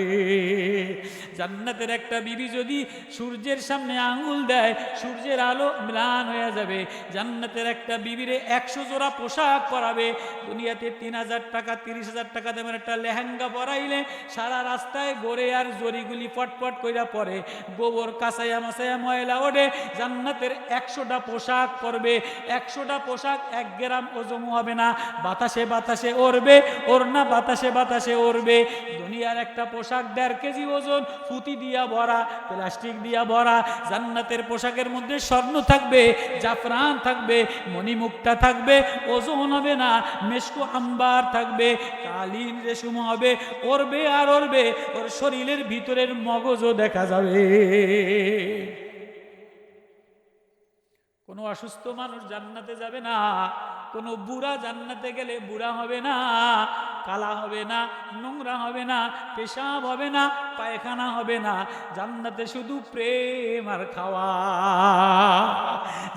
জান্নাতের একটা বিবি যদি সূর্যের সামনে আঙ্গুল দেয়, সূর্যের আলো ম্লান হয়ে যাবে। জান্নাতের একটা বিবিরে 100 জোড়া পোশাক পরাবে। দুনিয়াতে 3000 টাকা 30,000 টাকা দামের একটা লেহেঙ্গা পরাইলে সারা রাস্তায় গড়ে আর জরিগুলি পটপট কইরা পরে, গোবর কাঁচাইয়া মাছাইয়া ময়লা ওঠে। জান্নাতের 100টা পোশাক পরবে, 100টা পোশাক 1 গ্রাম ওজন হবে না, বাতাসে বাতাসে উড়বে, ওড়না বাতাসে বাতাসে উড়বে। দুনিয়ার একটা পোশাক 1.5 কেজি ওজন, ফুতি দিয়া ভরা, প্লাস্টিক দিয়া ভরা। জান্নাতের পোশাকের মধ্যে স্বর্ণ থাকবে, জাফরান থাকবে, মণিমুক্তা থাকবে, ওজন হবে না, মেশকো আম্বার থাকবে, কালিন রেশম হবে, ওরবে আর ওরবে, ওর শরীরের ভিতরের মগজও দেখা যাবে। কোনো অসুস্থ মানুষ জান্নাতে যাবে না, কোনো বুড়া জান্নাতে গেলে বুড়া হবে না, কালা হবে না, নোংরা হবে না, পেশাব হবে না, পায়খানা হবে না। জান্নাতে শুধু প্রেম আর খাওয়া।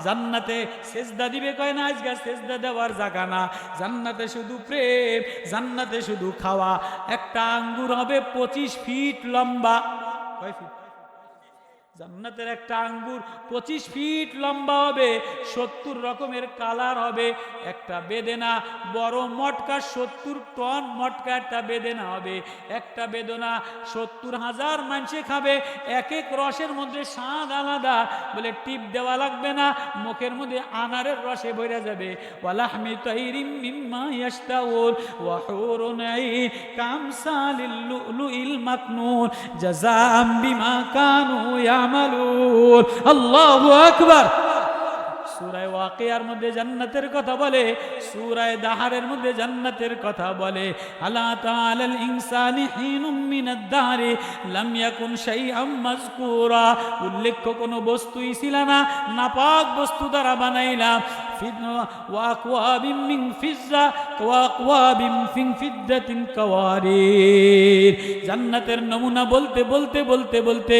জান্নাতে সেজদা দিবে কয় না, আজকে সেজদা দেওয়ার জায়গা না। জান্নাতে শুধু প্রেম, জান্নাতে শুধু খাওয়া। একটা আঙ্গুর হবে 25 ফিট লম্বা। কয় ফিট? জান্নাতের একটা আঙ্গুর 25 ফিট লম্বা হবে, 70 রকমের কালার হবে। একটা বেদেনা বড় মটকা, 70 টন মটকা একটা বেদেনা হবে। একটা বেদনা 70,000 মানুষে খাবে। এক এক রসের মধ্যে স্বাদ আলাদা, বলে টিপ দেওয়া লাগবে না, মুখের মধ্যে আনারের রসে ভরে যাবে। ওয়ালাহমি তাইরিম মিম্মা ইয়াশতাউন ওয়া হুরুন আইন কামসালিল লুলুইল মাকনুন জাযাআম বিমা কানু ইয়ামালুন। আল্লাহু আকবার। সূরা ওয়াকিয়ার মধ্যে জান্নাতের কথা বলে, সূরা দাহারের মধ্যে জান্নাতের কথা বলে। আলা তাআলাল ইনসানি হিনুম মিনাদ দাহরি লাম ইয়াকুন শাইআম মাযকুরা। উল্লেখ্য কোনো বস্তুই ছিল না, নাপাক বস্তু দ্বারা বানাইলাম। ওয়াকওয়াবিম মিন ফিজ্জা ওয়াকওয়াবিম ফিন ফিদ্দাতিন কাওয়ারির। জান্নাতের নমুনা বলতে বলতে বলতে বলতে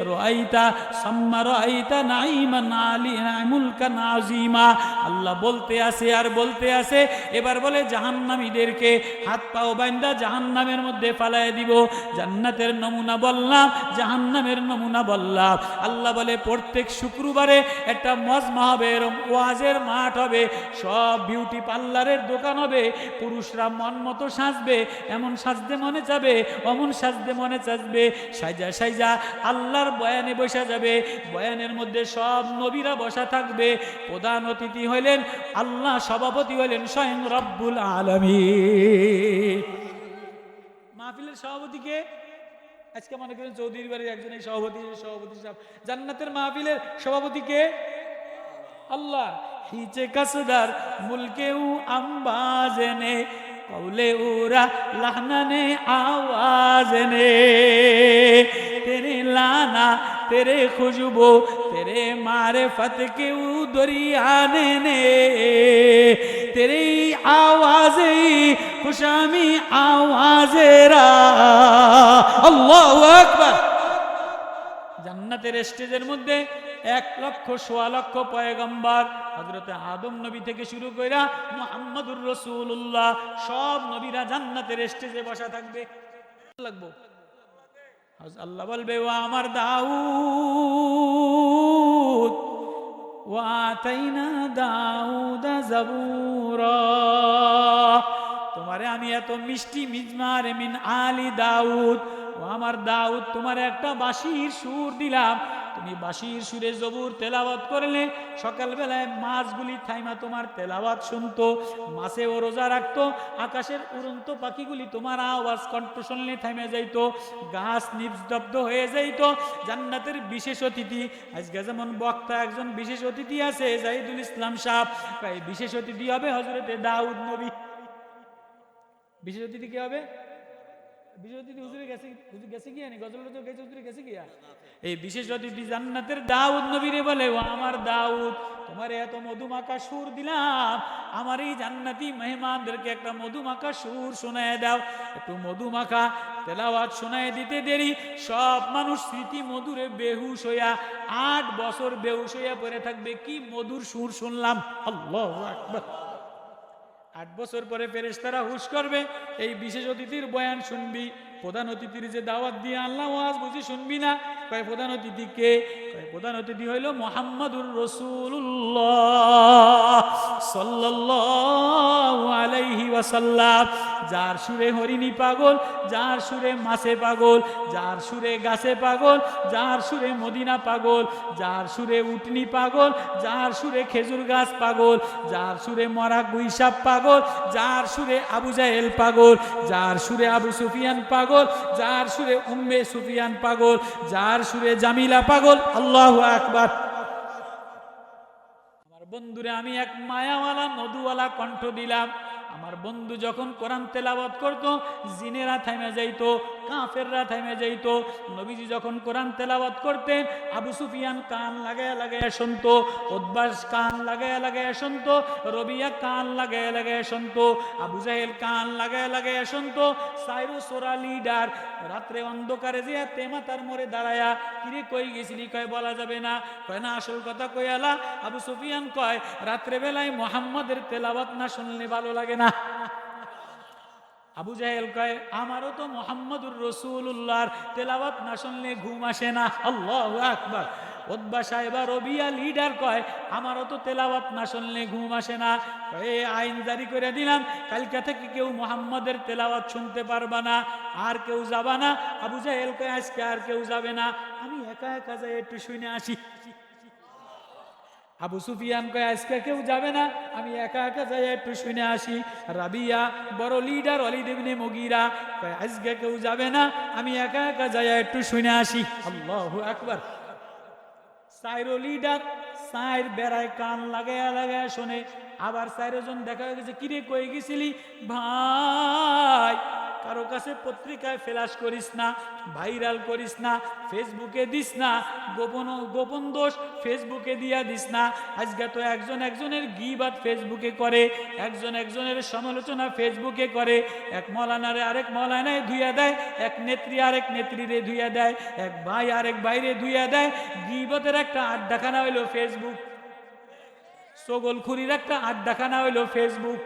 রাআইতা সাম্মা রাআইতা নাঈমান আলিয়া মুলকান আযীমা। আল্লাহ বলতে আসে আর বলতে আসে। এবার বলে জাহান্নামীদেরকে হাত পাও বাঁধা জাহান্নামের মধ্যে ফালায় দিব। জান্নাতের নমুনা বললাম, জাহান্নামের নমুনা বললাম। আল্লাহ বলে প্রত্যেক শুক্রবারে একটা মজমা হবে, এরকম ওয়াজের মাঠ হবে, সব বিউটি পার্লারের দোকান হবে। পুরুষরা মন মতো সাজবে, এমন সাজতে মনে যাবে, অমন সাজতে মনে চাজবে, সাইজা সাইজা আল্লাহর বয়ানে বসা যাবে। বয়ানের মধ্যে সব নবীরা বসা থাকবে। প্রধান অতিথি হইলেন আল্লাহ, সভাপতি হইলেন স্বয়ং রব্বুল আলামিন। মাহফিলের সভাপতিকে আজকে মনে করেন চৌধুরী বাড়ির একজন এই সভাপতি সাহেব। জান্নাতের মাহফিলের সভাপতিকে আল্লাহ। হিচে কাসদার মুলকেউ আম্বাজনে কৌলে উরা লাহনানে আওয়াজনে তেরে লানা तेरे खुशबू तेरे मारिफत के दरियाने ने तेरी आवाज़े खुशामी आवाज़े रा। अल्लाहु अकबर। জান্নাতের স্টেজের মধ্যে 1,00,000 পয়গম্বর, হযরতে আদম নবী থেকে শুরু কইরা মুহাম্মদুর রাসূলুল্লাহ, সব নবীরা জান্নাতের স্টেজে বসা থাকবে। লাগবো আল্লাহ বলবে, ও আমার দাউদ, ওয়া আতাইনা দাউদা জাবুরা, তোমারে আমি এত মিষ্টি মিজমার মিন আলি দাউদ, ও আমার দাউদ তোমারে একটা বাঁশির সুর দিলাম, তুমি বাঁশির সুরে জবুর তেলাওয়াত করলে সকালবেলায় মাছগুলি থাইমা তোমার তেলাওয়াত শুনতো, মাছে ও রোজা রাখতো, আকাশের উড়ন্ত পাখিগুলি তোমার আওয়াজ কণ্ঠ শুনলে থাইমা যাইতো, গাছ নিস্তব্ধ হয়ে যাইতো। জান্নাতের বিশেষ অতিথি, আজকে যেমন বক্তা একজন বিশেষ অতিথি আছে জাহিদুল ইসলাম সাহেব, তাই বিশেষ অতিথি হবে হযরতে দাউদ নবী। বিশেষ অতিথি কি হবে? বিশেষ অতিথি হুজুরে গেছে, হুজুর গেছে কি আনি গজল তো গেছে, হুজুরে গেছে কি? এই বিশেষ অতিথি জান্নাতের দাউদ নবীরে বলে, ও আমার দাউদ তোমারে এত মধুমাখা সুর দিলাম, আমার এই জান্নাতি মেহমানদেরকে একটা মধুমাখা সুর শোনায় দাও। একটু মধুমাখা তেলাওয়াত শোনায় দিতে দেরি সব মানুষ স্মৃতি মধুরে বেহুশ হইয়া 8 বছর বেহুশ হইয়া পড়ে থাকবে। কি মধুর সুর শুনলাম, আল্লাহু আকবার। 8 বছর পরে ফেরেশতারা হুশ করবে, এই বিশেষ অতিথির বয়ান শুনবি। প্রধান অতিথির যে দাওয়াত দিয়ে আল্লাহ ওয়াজ বুঝি শুনবি না? কয় প্রধান অতিথি কে? কয় প্রধান অতিথি হইল মুহাম্মাদুর রাসূলুল্লাহ সাল্লাল্লাহু আলাইহি ওয়াসাল্লাম, যার সুরে হরিণী পাগল, যার সুরে মাছে পাগল, যার সুরে গাছে পাগল, যার সুরে মদিনা পাগল, যার সুরে উটনি পাগল, যার সুরে খেজুর গাছ পাগল, যার সুরে মরা গুইসাপ পাগল, যার সুরে আবু জাহেল পাগল, যার সুরে আবু সুফিয়ান পাগল, যার সুরে উম্মে সুফিয়ান পাগল, যার সুরে জামিলা পাগল। আল্লাহু আকবার। আমার বন্ধুরে আমি এক মায়াওয়ালা মধুওয়ালা কণ্ঠ দিলাম। আমার বন্ধু যখন কোরআন তেলাওয়াত করত, জিনেরা থামে যাইতো, কাফেররা থামে যাইতো। নবীজি যখন কোরআন তেলাওয়াত করতেন, আবু সুফিয়ান কান লাগায়া লাগায়া শুনতো, উতবাস কান লাগায়া লাগায়া শুনতো, রবিয়া কান লাগায়া লাগায়া শুনতো, আবু জাহেল কান লাগায়া লাগায়া শুনতো। সাইরুস ওরা লিডার রাত্রে অন্ধকারে যে তেমাতার মোড়ে দাঁড়ায়া, কিরে কই গেছিলি? কয় বলা যাবে না। কয় না, আসল কথা কই আলা। আবু সুফিয়ান কয়, রাত্রে বেলায় মুহাম্মাদের তেলাওয়াত না শুনলে ভালো লাগে না। আবু জাহেল কয়, আমারও তো মুহাম্মাদুর রাসূলুল্লাহর তেলাওয়াত না শুনলে ঘুম আসে না। আল্লাহু আকবার। উতবা সাহেবা রবিয়া লিডার কয়, আমারও তো তেলাওয়াত না শুনলে ঘুম আসে না। এই আইন জারি করে দিলাম, কালকে থেকে কেউ মুহাম্মাদের তেলাওয়াত শুনতে পারবা না, আর কেউ যাবা না। আবু জাহেল কয়, আজকে আর কেউ যাবে না, আমি একা একা যাই একটু শুনে আসি। আবু সুফিয়ান কয়, আজকে কেউ যাবে না, আমি একা একা যাই একটু শুনে আসি। রাবিয়া বড় লিডার ওয়ালিদ ইবনে মুগীরা কয়, আজকে কেউ যাবে না, আমি একা একা যাই একটু শুনে আসি। আল্লাহু আকবার। সাইরো লিডার সাইর বেড়ায় কান লাগায়া লাগায়া শোনে। আবার সাইরজন দেখা গেছে, কিরে কই গেছিলি? ভাই কারো কাছে পত্রিকায় ফ্ল্যাশ করিস না, ভাইরাল করিস না, ফেসবুকে দিস না, গোপন দোষ ফেসবুকে দিয়া দিস না। আজকে তো একজন একজনের গীবাত ফেসবুকে করে, একজন একজনের সমালোচনা ফেসবুকে করে, এক মৌলানারে আরেক মৌলানায় ধুইয়া দেয়, এক নেত্রী আরেক নেত্রীরে ধুইয়া দেয়, এক ভাই আরেক ভাইরে ধুইয়া দেয়। গীবতের একটা আড্ডাখানা হইলো ফেসবুক, সগলখুরির একটা আড্ডাখানা হইলো ফেসবুক,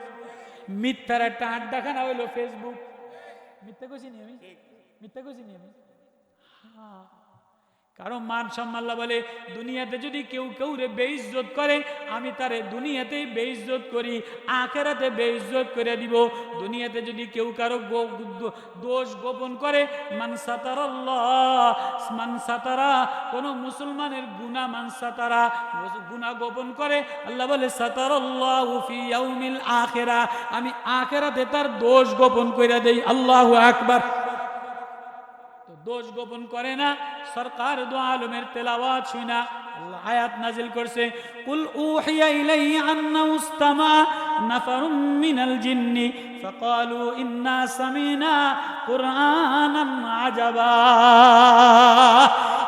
মিথ্যার একটা আড্ডাখানা হইলো ফেসবুক। মিথ্যা কইছি নি আমি? মিথ্যা কইছি নি আমি? হ্যাঁ। কারণ মান সম্মান বলে, দুনিয়াতে যদি কেউ কেউ রে বেইজ্জত করে, আমি তারে দুনিয়াতেই বেইজ্জত করি, আখেরাতে বেইজ্জত করে দিব। দুনিয়াতে যদি কেউ কারো দোষ গোপন করে, মান সাতারা কোন মুসলমানের গুনাহ, মান সাতারা গুনাহ গোপন করে, আল্লাহ বলে সাতারাল্লাহু ফি ইয়াউমিল আখিরা, আমি আখেরাতে তার দোষ গোপন করে দেই। আল্লাহু আকবার। দোষ গোপন করে না। সরকার দু আলমের তেলাওয়াত শুনা আল্লাহ আয়াত নাজিল করছে, কুল উহিয়া ইলাইয়া আন্নাহু ইসতামা নাফারুম মিনাল জিন্নি ফাকালু ইন্না সামিনা কুরআনান আজাবা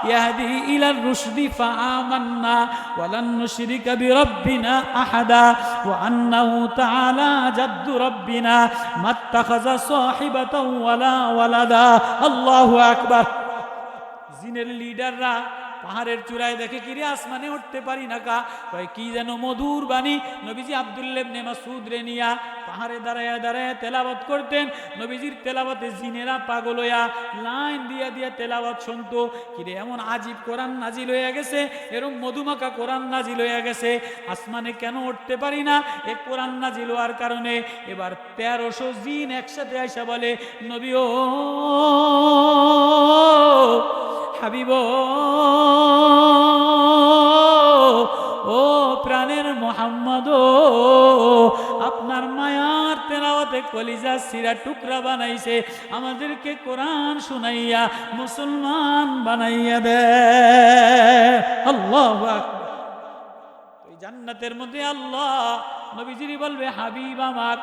ইয়াহদি ইলার রুশদি ফাআমান্না ওয়ালান নুশরিকা বিরাব্বিনা আহাদা ওয়া আন্নাহু তাআলা জাদ্দু রাব্বিনা মাত্তাখাযা সাহিবাতাও ওয়ালা ওয়ালাদা। আল্লাহু আকবার। জিনের লিডাররা পাহাড়ের চূড়ায় দেখে কিরে আসমানে উঠতে পারি না কা, কয় কি যেন মধুর বাণী। নবীজি আব্দুল্লাহ ইবনে মাসউদ রে নিয়া পাহাড়ে দাঁড়ায়া দাঁড়ায়া তেলাওয়াত করতেন। নবীজির তেলাওয়াতে জিনেরা পাগল হইয়া লাইন দিয়া দিয়া তেলাওয়াত শুনতো। কিরে এমন আজীব কোরআন নাজিল হয়ে গেছে, এরকম মধুমাখা কোরআন নাজিল হয়ে গেছে, আসমানে কেন উঠতে পারি না? এই কোরআন নাজিল হওয়ার কারণে। এবার 1300 জিন একসাথে আইসা বলে, নবী ও হাবিব ও প্রাণের মুহাম্মদ, আপনার মায়ার তেলাওয়াতে কলিজা সিরা টুকরা বানাইছে, আমাদেরকে কোরআন শুনাইয়া মুসলমান বানাইয়া দে। আল্লাহু আকবার। ওই জান্নাতের মধ্যে আল্লাহ নবীজি বলবে, হাবিব আমার,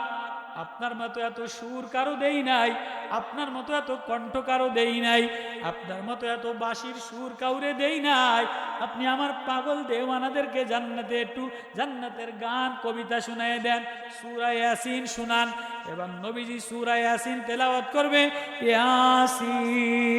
আপনার মতো এত সুর কারো দেই নাই, আপনার মতো এত কণ্ঠ কারো দেই নাই, আপনার মতো এত বাঁশির সুর কাউরে দেই নাই। আপনি আমার পাগল দেওয়ানাদেরকে জান্নাতে একটু জান্নাতের গান কবিতা শুনায় দেন, সূরা ইয়াসিন শুনান। এবার নবীজি সূরা ইয়াসিন তেলাওয়াত করবে, ইয়াসিন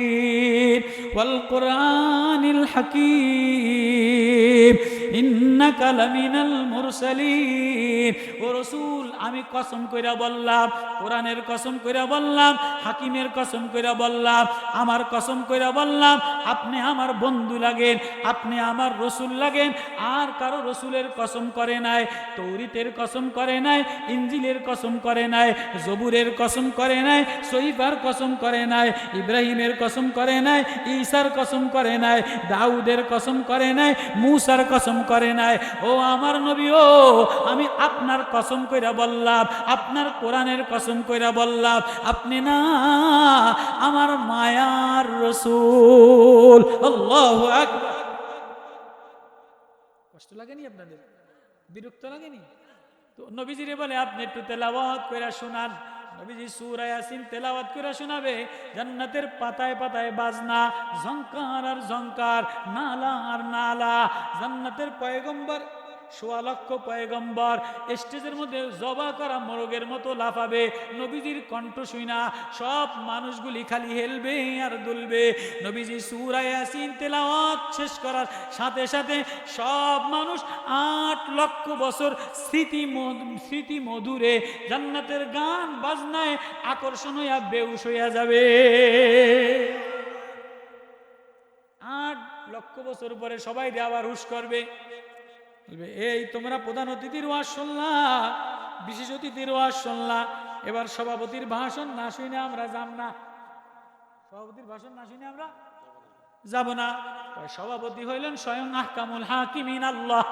ওয়াল কুরআনিল হাকীম ইন্নাকা লামিনাল মুরসালিন। ও রাসূল, আমি কসম কইরা বললাম, কোরআনের কসম কইরা বললাম, হাকিমের কসম কইরা বললাম, আমার কসম কইরা বললাম, আপনি আমার বন্ধু লাগেন, আপনি আমার রসুল লাগেন। আর কারো রসুলের কসম করে নাই, তৌরিতের কসম করে নাই, ইঞ্জিলের কসম করে নাই, জবুরের কসম করে নাই, সহিফার কসম করে নাই, ইব্রাহিমের কসম করে নাই, ঈসার কসম করে নাই, দাউদের কসম করে নাই, মূসার কসম করে নাই। ও আমার নবী, ও আমি আপনার কসম কইরা বললাম, আপনার কোরআনের কসম কইরা বললাম, আপনি না আমার মায়ার রসূল। আল্লাহু আকবার। কষ্ট লাগেনি আপনাদের? বিরক্ত লাগেনি? তো নবীজিরে বলে, আপনি একটু তেলাওয়াত কইরা শোনান। নবীজি সূরা ইয়াসিন তেলাওয়াত করে শোনাবে। জান্নাতের পাতায় পাতায় বাজনা, ঝংকার আর ঝংকার, নালা আর নালা। জান্নাতের পয়গম্বর, ১৬ লক্ষ পয়গম্বর স্টেজের মধ্যে জবা করা মোরগের মতো লাফাবে। নবীজির কণ্ঠ শুনা সব মানুষগুলি খালি হেলবে আর দুলবে। নবীজি সূরা ইয়াসিন তেলাওয়াত শেষ করার সাথে সাথে সব মানুষ ৮ লক্ষ বছর স্মৃতি মধুরে জান্নাতের গান বাজনায় আকর্ষণ হইয়া বেহুশ হইয়া যাবে। ৮ লক্ষ বছর পরে সবাই আবার হুশ করবে, বলবে, এই তোমরা প্রধান অতিথির ওয়াজ শুনলা, বিশেষ অতিথির ওয়াজ শুনলা, এবার সভাপতির ভাষণ না শুনে আমরা যাব না। সভাপতির ভাষণ না শুনে আমরা যাব না। সভাপতি হইলেন স্বয়ং আহকামুল হাকিমিন আল্লাহ।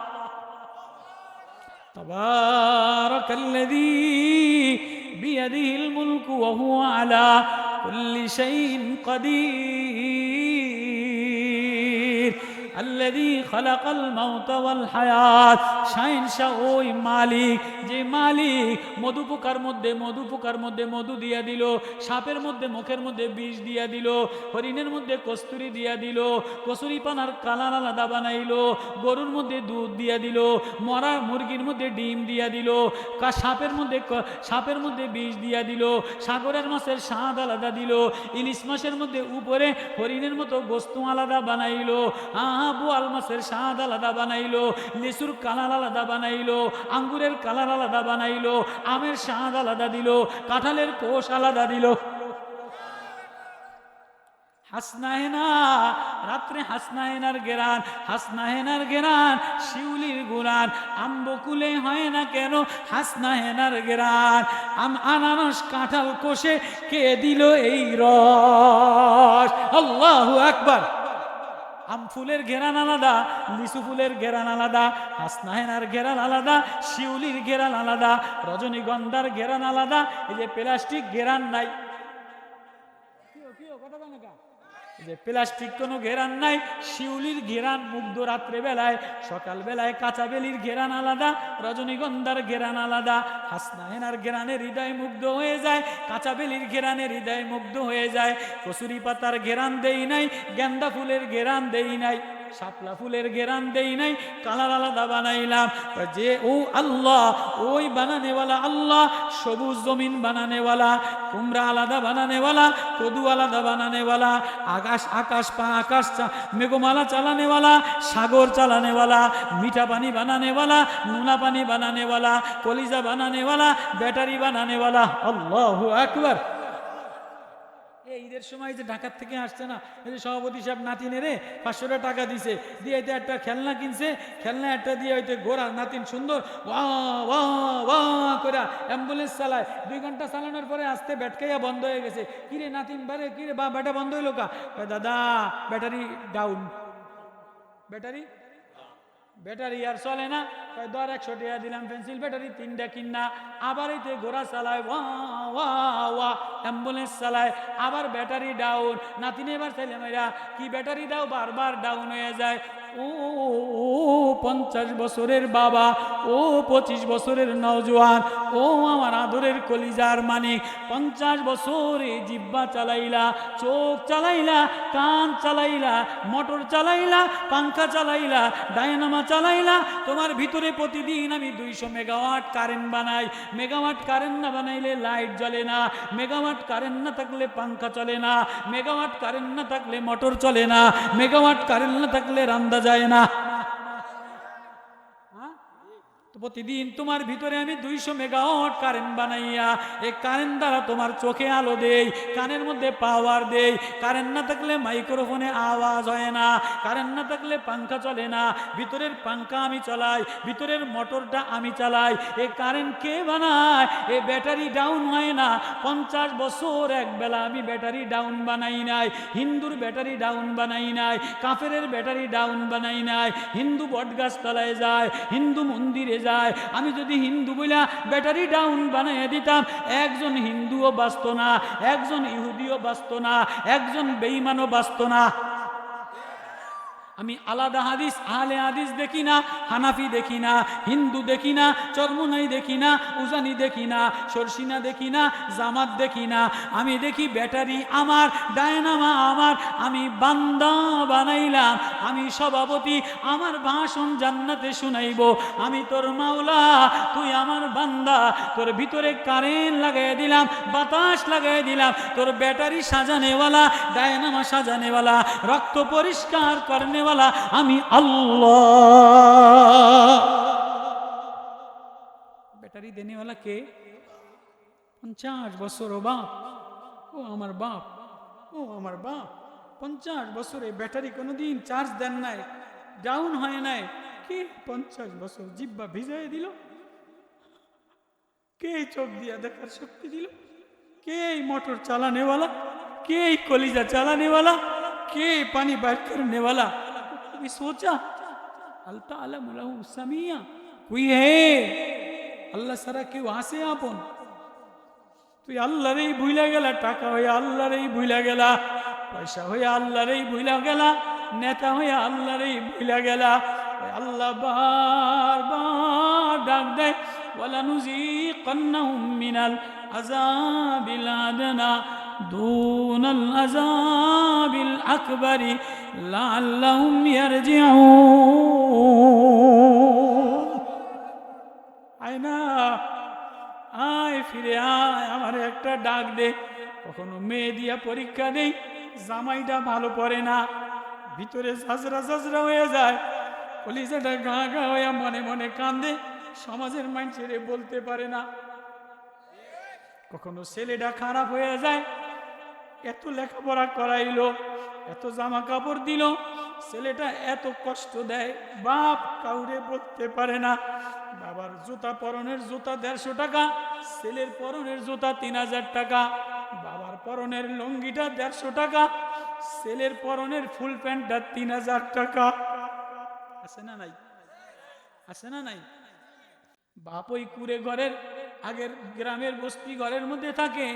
তাবারাকাল্লাযী বিয়াদিহিল মুলকু ওয়া হুয়া আলা কুল্লি শাইইন কাদির আল্লাযী খালাকাল মাউতা ওয়াল হায়াত। শাহিনশাহ ওই মালিক, যে মালিক মধুপোকার মধ্যে মধু দিয়া দিল, সাপের মধ্যে মুখের মধ্যে বিষ দিয়া দিল, হরিণের মধ্যে কস্তুরি দিয়া দিল, কসুরি পানার কালার আলাদা বানাইলো, গরুর মধ্যে দুধ দিয়া দিল, মরা মুরগির মধ্যে ডিম দিয়া দিল, সাপের মধ্যে বিষ দিয়া দিল, সাগরের মাছের স্বাদ আলাদা দিল, ইলিশ মাছের মধ্যে উপরে হরিণের মতো গোস্ত আলাদা বানাইলো, বোয়াল মাছের স্বাদ আলাদা বানাইলো, লিচুর কালার আলাদা বানাইলো, আঙ্গুরের কালার আলাদা বানাইলো, আমের স্বাদ আলাদা দিল, কাঁঠালের কোষ আলাদা দিল। হাসনাহেনা, রাত্রে হাসনাহেনার গেরান, হাসনাহেনার গেরান, শিউলির গুরান, আম্বকুলে হয় না কেন হাসনাহেনার গেরান, আনারস কাঁঠাল কোষে কে দিল এই রস। আল্লাহু আকবার। আম ফুলের ঘেরান আলাদা, লিচু ফুলের ঘেরান আলাদা, হাসনাহেনার ঘেরান আলাদা, শিউলির ঘেরান আলাদা, রজনীগন্ধার ঘেরান আলাদা। এই যে প্লাস্টিক ঘেরান নাই, যে প্লাস্টিক কোনো ঘেরান নাই, শিউলির ঘেরান মুগ্ধ রাত্রে বেলায়, সকাল বেলায় কাঁচা বেলির ঘেরান আলাদা, রজনীগন্ধার ঘেরান আলাদা, হাসনাহেনার ঘেরানে হৃদয় মুগ্ধ হয়ে যায়, কাঁচা বেলির ঘেরানে হৃদয় মুগ্ধ হয়ে যায়। কসুরি পাতার ঘেরান দেই নাই, গেন্দা ফুলের ঘেরান দেই নাই, শাপলা ফুলের ঘেরান দেই নাই, কালার আলাদা বানাইলাম। যে ও আল্লাহ, ওই বানানেওয়ালা আল্লাহ, সবুজ জমিন বানানেওয়ালা, কুমড়া আলাদা বানানেওয়ালা, কদু আলাদা বানানেওয়ালা, আকাশ মেঘমালা চালানেওয়ালা, সাগর চালানেওয়ালা, মিঠা পানি বানানেওয়ালা, নুনা পানি বানানেওয়ালা, কলিজা বানানেওয়ালা, ব্যাটারি বানানেওয়ালা। আল্লাহু আকবার। ঈদের সময় যে ঢাকার থেকে আসছে না, এই যে সভাপতি সাহেব নাতিনে রে 500 টাকা দিছে, দিয়ে একটা খেলনা কিনছে, খেলনা একটা দিয়ে হইতে ঘোড়া নাতিন সুন্দর ওয়া ওয়া ওয়া করে অ্যাম্বুলেন্স চালায়। 2 ঘন্টা চালানোর পরে আসতে ব্যাটকাইয়া বন্ধ হয়ে গেছে। কিরে নাতিন বারে, কিরে বা ব্যাটা বন্ধ হইলো কা? দাদা ব্যাটারি ডাউন। ব্যাটারি আর চলে না। 100 টাকা দিলাম পেন্সিল ব্যাটারি 3টা কিনা, আবার এতে ঘোড়া চালায়, ওয়া ওয়া ওয়া অ্যাম্বুলেন্স চালায়, আবার ব্যাটারি ডাউন। নাতিনে এবার ছেলে মেয়েরা কি ব্যাটারি দাও, বারবার ডাউন হয়ে যায়। ও 50 বছরের বাবা, ও 25 বছরের নওজোয়ান, ও আমার আদরের কলিজার মানিক, 50 বছরে জিব্বা চালাইলা, চোখ চালাইলা, কান চালাইলা, মোটর চালাইলা, পাঙ্খা চালাইলা, ডায়নামা চালাইলা। তোমার ভিতরে প্রতিদিন আমি 200 মেগাওয়াট কারেন্ট বানাই। মেগাওয়াট কারেন্ট না বানাইলে লাইট জ্বলে না, মেগাওয়াট কারেন্ট না থাকলে পাঙ্খা চলে না, মেগাওয়াট কারেন্ট না থাকলে মোটর চলে না, মেগাওয়াট কারেন্ট না থাকলে রান্না যায় না। প্রতিদিন তোমার ভিতরে আমি 200 মেগাওয়াট কারেন্ট বানাইয়া, এই কারেন্ট দ্বারা তোমার চোখে আলো দেই, কানের মধ্যে পাওয়ার দেই। কারেন্ট না থাকলে মাইক্রোফোনে আওয়াজ হয় না, কারেন্ট না থাকলে পাঙ্খা চলে না। ভিতরের পাঙ্খা আমি চালাই, ভিতরের মোটরটা আমি চালাই। এই কারেন্ট কে বানায়? এই ব্যাটারি ডাউন হয় না। 50 বছর একবেলা আমি ব্যাটারি ডাউন বানাই নাই, হিন্দুর ব্যাটারি ডাউন বানাই নাই, কাফেরের ব্যাটারি ডাউন বানাই নাই। হিন্দু বটগাছ তলায় যায়, হিন্দু মন্দিরে যায়। আমি যদি হিন্দু বইলা ব্যাটারি ডাউন বানাইয়া দিতাম, একজন হিন্দুও বাঁচত না, একজন ইহুদিও বাঁচত না, একজন বেঈমানও বাঁচত না। আমি আলাদা হাদিস, আহলে হাদিস দেখি না, হানাফি দেখি না, হিন্দু দেখি না, চরমুনাই দেখি না, উজানি দেখি না, সরসিনা দেখি না, জামাত দেখি না। আমি দেখি ব্যাটারি আমার, ডায়নামা আমার। আমি বান্দা বানাইলাম, আমি সভাপতি, আমার ভাষণ জান্নাতে শুনাইব। আমি তোর মাওলা, তুই আমার বান্দা। তোর ভিতরে কারেন্ট লাগাই দিলাম, বাতাস লাগাই দিলাম, তোর ব্যাটারি সাজানেওয়ালা, ডায়নামা সাজানেওয়ালা, রক্ত পরিষ্কার করনে আমি আল্লাহ। ব্যাটারি দেনেওয়ালা কে? 50 বছর। ও বাপ, ও আমার বাপ, ও আমার বাপ, 50 বছরে ব্যাটারি কোনোদিন চার্জ দেন নাই, ডাউন হয় নাই। কে 50 বছর জিব্বা ভিজাই দিল? কে চোখ দিয়া দেখার শক্তি দিল? কে মোটর চালানেওয়ালা? কে কলিজা চালানেওয়ালা? কে পানি বাইর करनेवाला? कभी सोचा? अल्ता अलम लहू समिया कोई है? अल्लाह सारा क्यों आसे आपन? তুই আল্লাহরই ভুইলা গেলা, টাকা হইয়া আল্লাহরই ভুইলা গেলা, পয়সা হইয়া আল্লাহরই ভুইলা গেলা, নেতা হইয়া আল্লাহরই ভুইলা গেলা। আল্লাহ বারবার ডাক দেয়, ওয়ালা নুযীকান্নাহুম মিনাল আযাবিল আদনা দুনাল আযাবিল আকবারি লাআল্লাহুম ইয়ারজিউন। আয়না আয়, ফিরে আয়, আমার একটা ডাক দে। কখনো মেয়ে দিয়া পরীক্ষা দেই, জামাইটা ভালো পড়ে না, ভিতরে সাজরা সাজরা হয়ে যায়, কলিজাটা গা গা হইয়া মনে মনে কান্দে, সমাজের মানুষেরে বলতে পারে না। কখনো ছেলেটা খারাপ হয়ে যায়, এত লেখাপড়া করাইলো, এত জামা কাপড় দিল, ছেলেটা এত কষ্ট দেয়, বাপ কাউরে বলতে পারে না। বাবার জুতা, পরনের জুতা 150 টাকা, ছেলের পরনের জুতা 3000 টাকা, বাবার পরনের লুঙ্গিটা 150 টাকা, ছেলের পরনের ফুল প্যান্টটা 3000 টাকা। আছে না নাই? আছে না নাই? বাপ ওই কুড়ে ঘরের, আগের গ্রামের বস্তি ঘরের মধ্যে থাকে,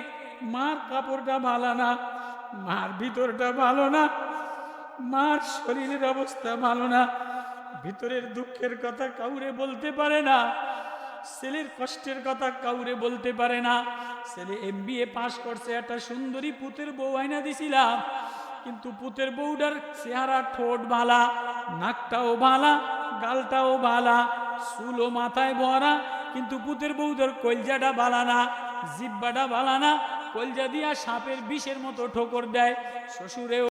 মার কাপড়টা ভালো না, মার ভিতরটা ভালো না, মার শরীরের অবস্থা ভালো না, ভিতরের দুঃখের কথা কাউরে বলতে পারে না, ছেলের কষ্টের কথা কাউরে বলতে পারে না। ছেলে MBA পাস করছে, একটা সুন্দরী পুতের বউ আইনা দিছিলাম, কিন্তু পুতের বউটার চেহারা ঠোঁট ভালা, নাকটাও ভালা, গালটাও ভালা, চুলও মাথায় ভরা, কিন্তু পুতের বউদের কলজাটা বালা না, জিব্বাটা বালা না, কলজা দিয়া সাপের বিষের মতো ঠোকর দেয়। শ্বশুরেও